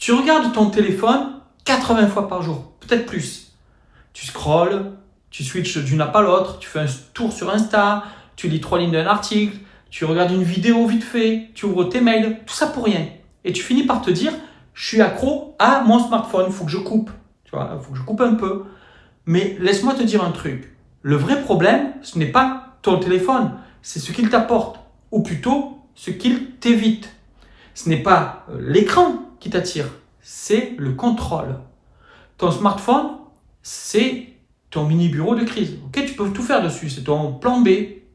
Tu regardes ton téléphone 80 fois par jour, peut-être plus. Tu scrolles, tu switches d'une app à l'autre, tu fais un tour sur Insta, tu lis 3 lignes d'un article, tu regardes une vidéo vite fait, tu ouvres tes mails, tout ça pour rien. Et tu finis par te dire, je suis accro à mon smartphone, il faut que je coupe. Tu vois, il faut que je coupe un peu. Mais laisse-moi te dire un truc. Le vrai problème, ce n'est pas ton téléphone, c'est ce qu'il t'apporte, ou plutôt ce qu'il t'évite. Ce n'est pas l'écran qui t'attire, c'est le contrôle. Ton smartphone, c'est ton mini bureau de crise. Okay, tu peux tout faire dessus. C'est ton plan B,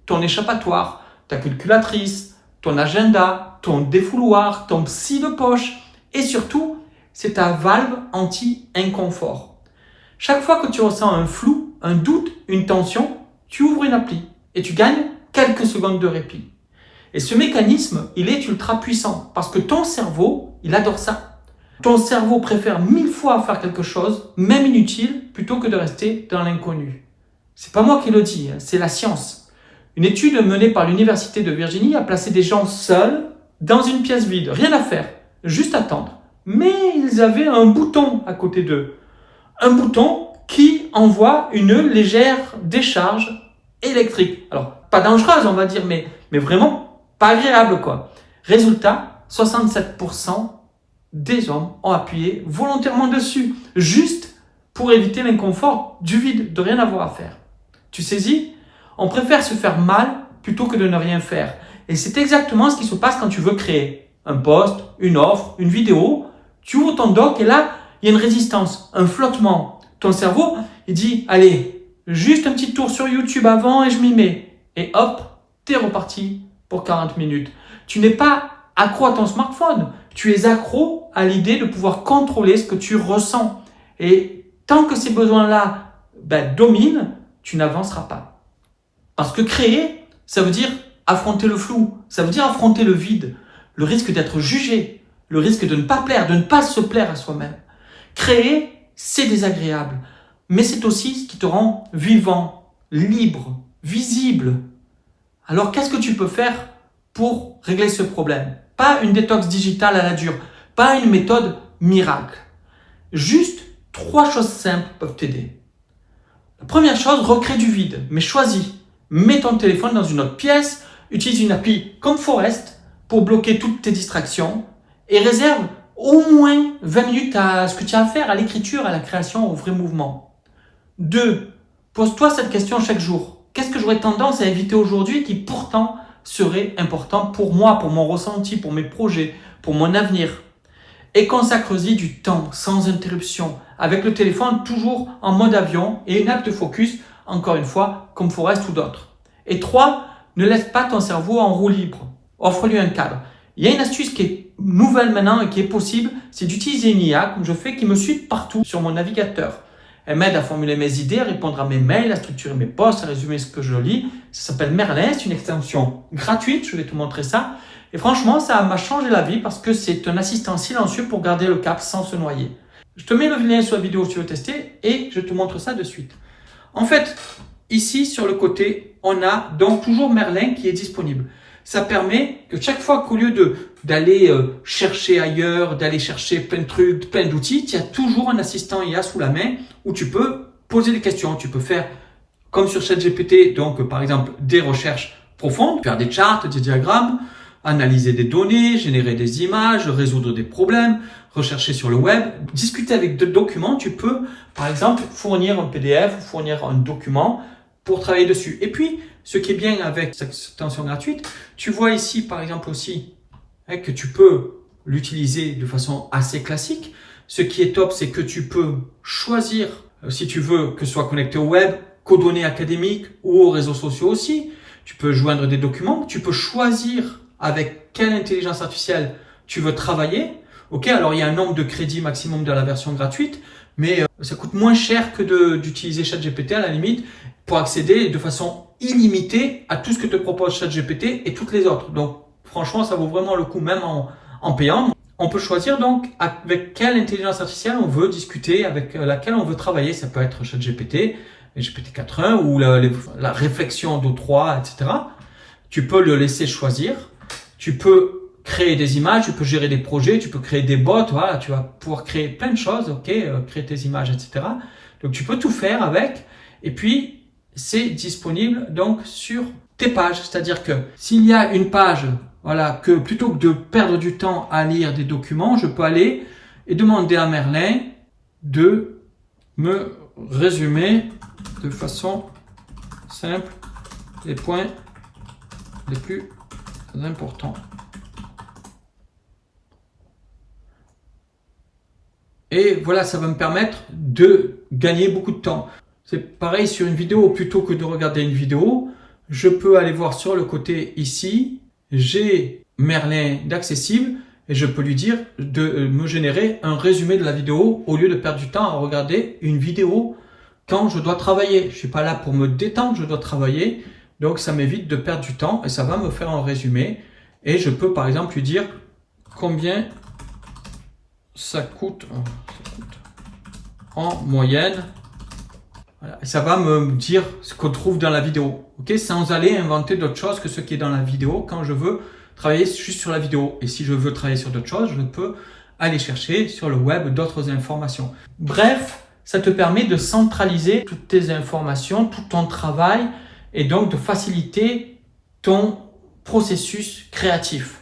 ton échappatoire, ta calculatrice, ton agenda, ton défouloir, ton psy de poche. Et surtout, c'est ta valve anti-inconfort. Chaque fois que tu ressens un flou, un doute, une tension, tu ouvres une appli et tu gagnes quelques secondes de répit. Et ce mécanisme, il est ultra puissant parce que ton cerveau, il adore ça. Ton cerveau préfère 1000 fois faire quelque chose, même inutile, plutôt que de rester dans l'inconnu. C'est pas moi qui le dis, c'est la science. Une étude menée par l'Université de Virginie a placé des gens seuls dans une pièce vide, rien à faire, juste attendre. Mais ils avaient un bouton à côté d'eux. Un bouton qui envoie une légère décharge électrique. Alors, pas dangereuse, on va dire, mais vraiment pas agréable, quoi. Résultat, 67% des hommes ont appuyé volontairement dessus, juste pour éviter l'inconfort du vide, de rien avoir à faire. Tu saisis? On préfère se faire mal plutôt que de ne rien faire. Et c'est exactement ce qui se passe quand tu veux créer un post, une offre, une vidéo. Tu ouvres ton doc et là, il y a une résistance, un flottement. Ton cerveau, il dit, allez, juste un petit tour sur YouTube avant et je m'y mets. Et hop, t'es reparti pour 40 minutes. Tu n'es pas accro à ton smartphone. Tu es accro à l'idée de pouvoir contrôler ce que tu ressens. Et tant que ces besoins-là dominent, tu n'avanceras pas. Parce que créer, ça veut dire affronter le flou, ça veut dire affronter le vide, le risque d'être jugé, le risque de ne pas plaire, de ne pas se plaire à soi-même. Créer, c'est désagréable, mais c'est aussi ce qui te rend vivant, libre, visible. Alors qu'est-ce que tu peux faire pour régler ce problème? Pas une détox digitale à la dure, pas une méthode miracle. Juste 3 choses simples peuvent t'aider. La première chose, recrée du vide, mais choisis. Mets ton téléphone dans une autre pièce, utilise une appli comme Forest pour bloquer toutes tes distractions et réserve au moins 20 minutes à ce que tu as à faire, à l'écriture, à la création, au vrai mouvement. 2. Pose-toi cette question chaque jour. Qu'est-ce que j'aurais tendance à éviter aujourd'hui qui pourtant serait important pour moi, pour mon ressenti, pour mes projets, pour mon avenir? Et consacre-y du temps, sans interruption, avec le téléphone toujours en mode avion et une app de focus, encore une fois, comme Forest ou d'autres. Et 3, ne laisse pas ton cerveau en roue libre. Offre-lui un cadre. Il y a une astuce qui est nouvelle maintenant et qui est possible, c'est d'utiliser une IA, comme je fais, qui me suit partout sur mon navigateur. Elle m'aide à formuler mes idées, à répondre à mes mails, à structurer mes posts, à résumer ce que je lis. Ça s'appelle Merlin, c'est une extension gratuite, je vais te montrer ça. Et franchement, ça m'a changé la vie parce que c'est un assistant silencieux pour garder le cap sans se noyer. Je te mets le lien sur la vidéo si tu veux tester et je te montre ça de suite. En fait, ici sur le côté, on a donc toujours Merlin qui est disponible. Ça permet que chaque fois qu'au lieu d'aller chercher ailleurs, d'aller chercher plein de trucs, plein d'outils, tu as toujours un assistant IA sous la main où tu peux poser des questions. Tu peux faire comme sur ChatGPT, donc par exemple des recherches profondes, faire des charts, des diagrammes, analyser des données, générer des images, résoudre des problèmes, rechercher sur le web, discuter avec d'autres documents. Tu peux par exemple fournir un PDF, fournir un document pour travailler dessus. Et puis, ce qui est bien avec cette extension gratuite, tu vois ici par exemple aussi que tu peux l'utiliser de façon assez classique. Ce qui est top, c'est que tu peux choisir si tu veux que ce soit connecté au web, qu'aux données académiques ou aux réseaux sociaux aussi. Tu peux joindre des documents, tu peux choisir avec quelle intelligence artificielle tu veux travailler. Ok, alors il y a un nombre de crédits maximum dans la version gratuite, mais ça coûte moins cher que d'utiliser ChatGPT à la limite pour accéder de façon illimitée à tout ce que te propose ChatGPT et toutes les autres. Donc franchement, ça vaut vraiment le coup même en payant. On peut choisir donc avec quelle intelligence artificielle on veut discuter, avec laquelle on veut travailler. Ça peut être ChatGPT, GPT-4.1 ou la réflexion d'O3, etc. Tu peux le laisser choisir. Tu peux créer des images, tu peux gérer des projets, tu peux créer des bots, voilà, tu vas pouvoir créer plein de choses, ok, créer tes images, etc. Donc tu peux tout faire avec. Et puis c'est disponible donc sur tes pages, c'est-à-dire que s'il y a une page, voilà, que plutôt que de perdre du temps à lire des documents, je peux aller et demander à Merlin de me résumer de façon simple les points les plus importants. Et voilà, ça va me permettre de gagner beaucoup de temps. C'est pareil sur une vidéo, plutôt que de regarder une vidéo, je peux aller voir sur le côté ici, j'ai Merlin d'accessible et je peux lui dire de me générer un résumé de la vidéo au lieu de perdre du temps à regarder une vidéo quand je dois travailler. Je suis pas là pour me détendre, je dois travailler, donc ça m'évite de perdre du temps et ça va me faire un résumé. Et je peux par exemple lui dire combien ça coûte en moyenne. Voilà. Et ça va me dire ce qu'on trouve dans la vidéo, ok, sans aller inventer d'autres choses que ce qui est dans la vidéo quand je veux travailler juste sur la vidéo. Et si je veux travailler sur d'autres choses, je peux aller chercher sur le web d'autres informations. Bref, ça te permet de centraliser toutes tes informations, tout ton travail et donc de faciliter ton processus créatif.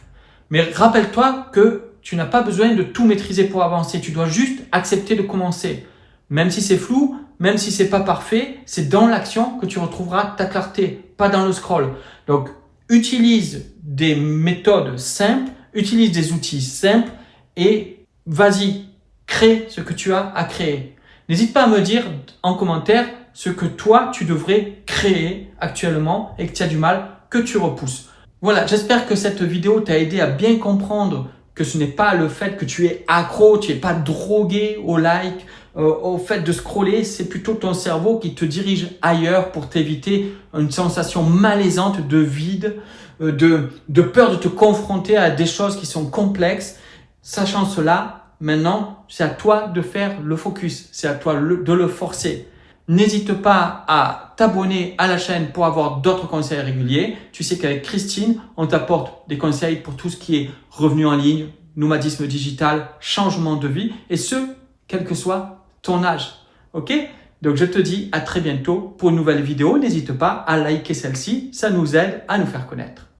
Mais rappelle-toi que tu n'as pas besoin de tout maîtriser pour avancer. Tu dois juste accepter de commencer. Même si c'est flou, même si c'est pas parfait, c'est dans l'action que tu retrouveras ta clarté, pas dans le scroll. Donc, utilise des méthodes simples, utilise des outils simples et vas-y, crée ce que tu as à créer. N'hésite pas à me dire en commentaire ce que toi, tu devrais créer actuellement et que tu as du mal, que tu repousses. Voilà, j'espère que cette vidéo t'a aidé à bien comprendre que ce n'est pas le fait que tu es accro, tu n'es pas drogué au like, au fait de scroller, c'est plutôt ton cerveau qui te dirige ailleurs pour t'éviter une sensation malaisante de vide, de peur de te confronter à des choses qui sont complexes. Sachant cela, maintenant, c'est à toi de faire le focus, c'est à toi de le forcer. N'hésite pas à t'abonner à la chaîne pour avoir d'autres conseils réguliers. Tu sais qu'avec Christine, on t'apporte des conseils pour tout ce qui est revenu en ligne, nomadisme digital, changement de vie et ce, quel que soit ton âge. Ok? Donc je te dis à très bientôt pour une nouvelle vidéo. N'hésite pas à liker celle-ci, ça nous aide à nous faire connaître.